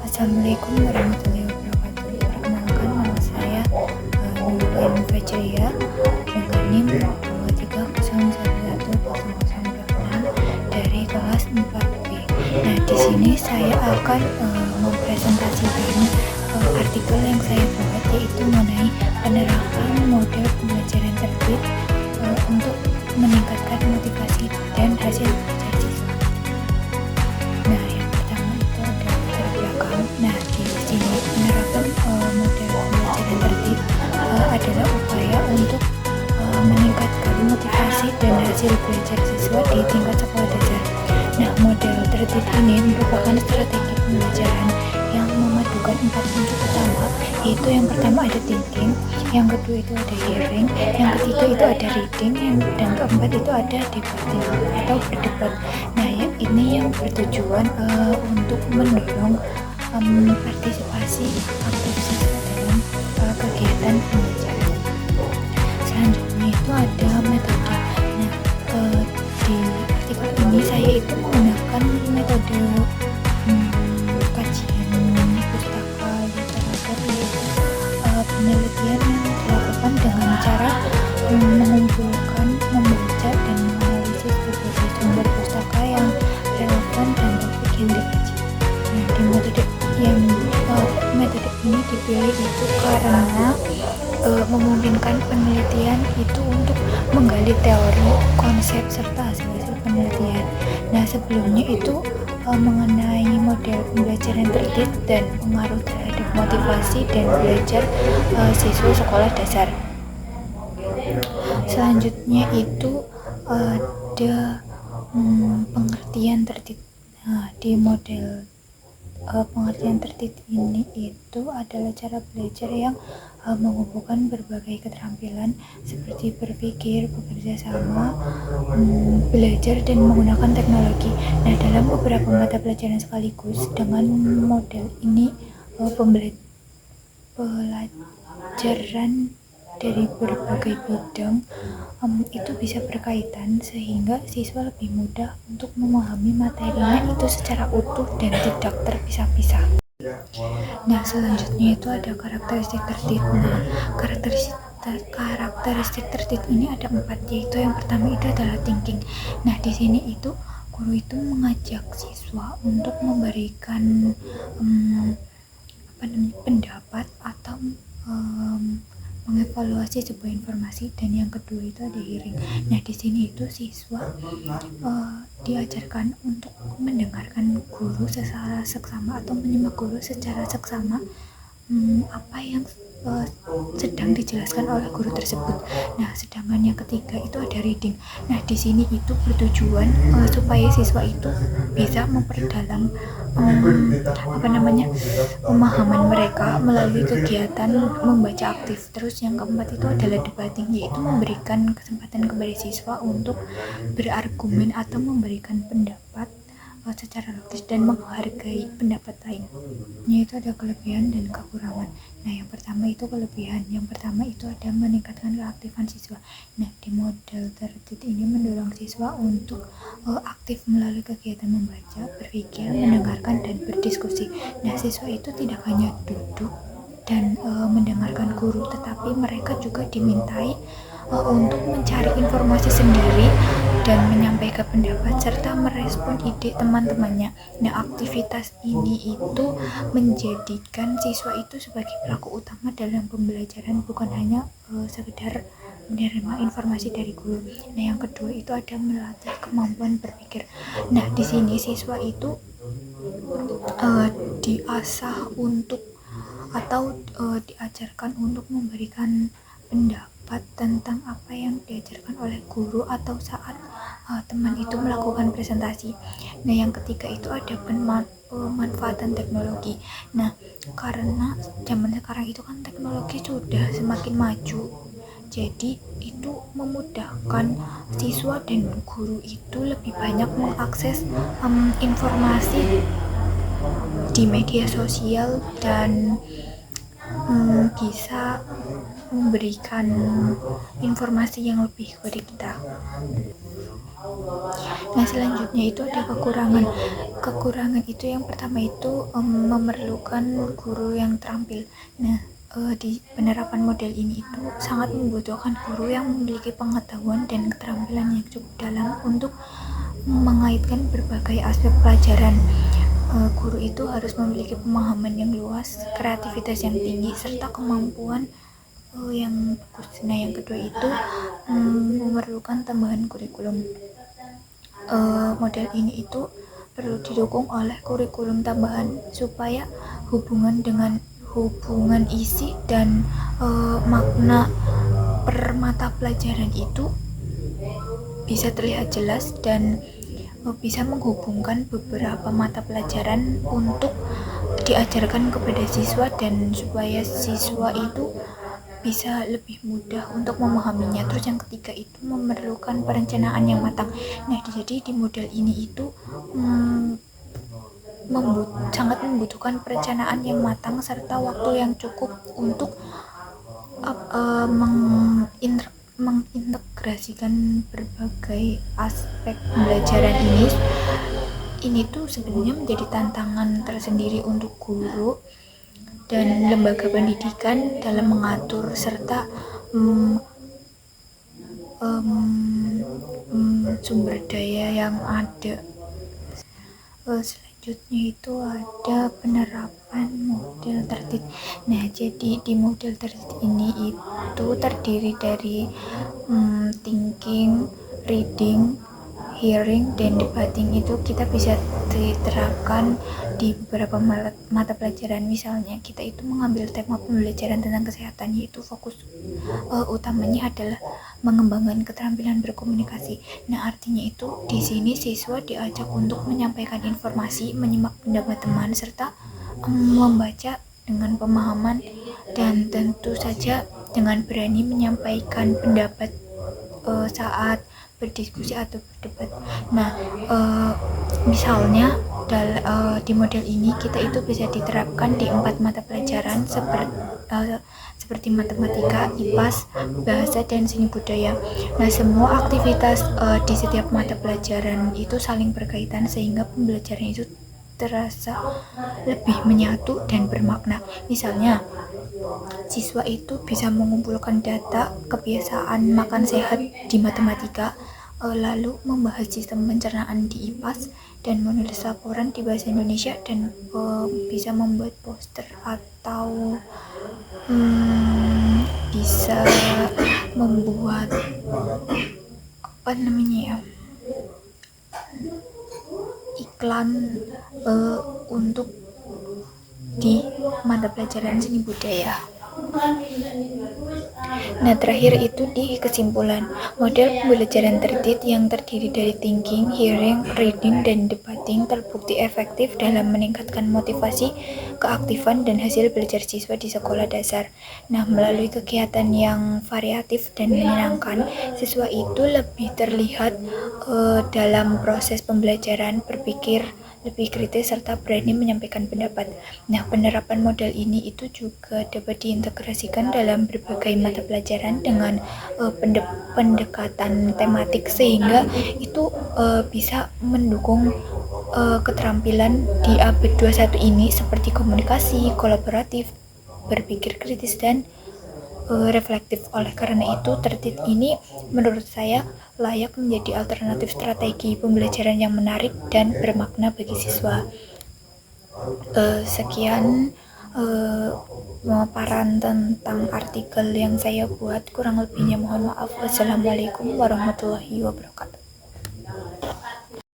Assalamualaikum warahmatullahi wabarakatuh. Perkenalkan, nama saya Nurul Fajria dengan NIM 230110006 dari kelas 4B. Nah, di sini saya akan mempresentasikan artikel yang saya buat, yaitu mengenai penerapan model pembelajaran tertib untuk meningkatkan motivasi dan hasil belajar siswa. Nah, yang pertama itu ada latar belakang. Nah, di sini penerapan model pembelajaran tertib adalah upaya untuk meningkatkan motivasi dan hasil belajar siswa di tingkat sekolah dasar. Nah, model tertib ini merupakan strategi pembelajaran yang memadukan 4 unsur utama, yaitu yang pertama ada thinking, yang kedua itu ada hearing, yang ketiga itu ada reading, dan keempat itu ada debating atau berdebat. Nah, yang ini yang bertujuan untuk mendorong partisipasi aktif siswa dalam kegiatan pembelajaran. Selanjutnya itu ada metode. Nah, di artikel ini saya itu menggunakan metode kajian pustaka literatur, yaitu penelitian yang dilakukan dengan cara mengumpulkan, membaca, dan menganalisis berbagai sumber pustaka yang relevan dan topik yang dikaji. Nah, di metode ini dipilih itu karena memungkinkan penelitian itu untuk menggali teori, konsep, serta hasil-hasil penelitian. Nah, sebelumnya itu mengenai model pembelajaran tertib dan pengaruh terhadap motivasi dan belajar siswa sekolah dasar. Selanjutnya itu ada pengertian tertib. Nah, di model pengertian tertib ini itu adalah cara belajar yang menghubungkan berbagai keterampilan seperti berpikir, bekerja sama, belajar, dan menggunakan teknologi. Nah, dalam beberapa mata pelajaran sekaligus, dengan model ini pelajaran dari berbagai bidang itu bisa berkaitan, sehingga siswa lebih mudah untuk memahami materinya itu secara utuh dan tidak terpisah-pisah. Nah, selanjutnya itu ada karakteristik tertib. Nah, karakteristik tertib ini ada 4, yaitu yang pertama itu adalah thinking. Nah, di sini itu guru itu mengajak siswa untuk memberikan pendapat atau mengevaluasi sebuah informasi, dan yang kedua itu ada hearing. Nah, di sini itu siswa diajarkan untuk mendengarkan guru secara seksama atau menyimak guru secara seksama apa yang sedang dijelaskan oleh guru tersebut. Nah, sedangkan yang ketiga itu ada reading. Nah, di sini itu bertujuan supaya siswa itu bisa memperdalam pemahaman mereka melalui kegiatan membaca aktif. Terus yang keempat itu adalah debating, yaitu memberikan kesempatan kepada siswa untuk berargumen atau memberikan pendapat secara logis dan menghargai pendapat lain. Yaitu ada kelebihan dan kekurangan. Nah, yang pertama itu kelebihan. Yang pertama itu ada meningkatkan keaktifan siswa. Nah, di model tertib ini mendorong siswa untuk aktif melalui kegiatan membaca, berpikir, mendengarkan, dan berdiskusi. Nah, siswa itu tidak hanya duduk dan mendengarkan guru, tetapi mereka juga dimintai untuk mencari informasi sendiri dan menyampaikan pendapat serta merespon ide teman-temannya. Nah, aktivitas ini itu menjadikan siswa itu sebagai pelaku utama dalam pembelajaran, bukan hanya sekedar menerima informasi dari guru. Nah, yang kedua itu ada melatih kemampuan berpikir. Nah, di sini siswa itu diasah untuk atau diajarkan untuk memberikan pendapat tentang apa yang diajarkan oleh guru atau saat teman itu melakukan presentasi. Nah, yang ketiga itu ada pemanfaatan teknologi. Nah, karena zaman sekarang itu kan teknologi sudah semakin maju, jadi itu memudahkan siswa dan guru itu lebih banyak mengakses informasi di media sosial dan bisa memberikan informasi yang lebih kepada kita. Nah, selanjutnya itu ada kekurangan. Kekurangan itu yang pertama itu memerlukan guru yang terampil. Nah, di penerapan model ini itu sangat membutuhkan guru yang memiliki pengetahuan dan keterampilan yang cukup dalam untuk mengaitkan berbagai aspek pelajaran. Guru itu harus memiliki pemahaman yang luas, kreativitas yang tinggi, serta kemampuan yang bagus. Nah, yang kedua itu memerlukan tambahan kurikulum. Model ini itu perlu didukung oleh kurikulum tambahan supaya hubungan isi dan makna per mata pelajaran itu bisa terlihat jelas dan bisa menghubungkan beberapa mata pelajaran untuk diajarkan kepada siswa dan supaya siswa itu bisa lebih mudah untuk memahaminya. Terus yang ketiga itu memerlukan perencanaan yang matang. Nah, jadi di model ini itu sangat membutuhkan perencanaan yang matang serta waktu yang cukup untuk mengintegrasikan berbagai aspek pembelajaran ini tuh sebenarnya menjadi tantangan tersendiri untuk guru dan lembaga pendidikan dalam mengatur serta sumber daya yang ada. Selanjutnya itu ada penerapan model tertib. Nah, jadi di model tertib ini itu terdiri dari thinking, reading, hearing, dan debating. Itu kita bisa diterapkan di beberapa mata pelajaran. Misalnya kita itu mengambil tema pembelajaran tentang kesehatan, yaitu fokus utamanya adalah mengembangkan keterampilan berkomunikasi. Nah, artinya itu di sini siswa diajak untuk menyampaikan informasi, menyimak pendapat teman, serta membaca dengan pemahaman dan tentu saja dengan berani menyampaikan pendapat saat berdiskusi atau berdebat. Nah, misalnya di model ini kita itu bisa diterapkan di 4 mata pelajaran seperti matematika, IPAS, bahasa, dan seni budaya. Nah, semua aktivitas di setiap mata pelajaran itu saling berkaitan sehingga pembelajaran itu terasa lebih menyatu dan bermakna. Misalnya, siswa itu bisa mengumpulkan data kebiasaan makan sehat di matematika, lalu membahas sistem pencernaan di IPAS, dan menulis laporan di bahasa Indonesia, dan bisa membuat poster atau bisa membuat iklan untuk di mata pelajaran seni budaya. Nah, terakhir itu di kesimpulan, model pembelajaran tertib yang terdiri dari thinking, hearing, reading, dan debating terbukti efektif dalam meningkatkan motivasi, keaktifan, dan hasil belajar siswa di sekolah dasar. Nah, melalui kegiatan yang variatif dan menyenangkan, siswa itu lebih terlihat dalam proses pembelajaran, berpikir lebih kritis, serta berani menyampaikan pendapat. Nah, penerapan model ini itu juga dapat diintegrasikan dalam berbagai mata pelajaran dengan pendekatan tematik sehingga itu bisa mendukung keterampilan di abad 21 ini seperti komunikasi, kolaboratif, berpikir kritis, dan reflektif. Oleh karena itu, tertib ini menurut saya layak menjadi alternatif strategi pembelajaran yang menarik dan bermakna bagi siswa. Sekian pemaparan tentang artikel yang saya buat, kurang lebihnya mohon maaf. Wassalamualaikum warahmatullahi wabarakatuh.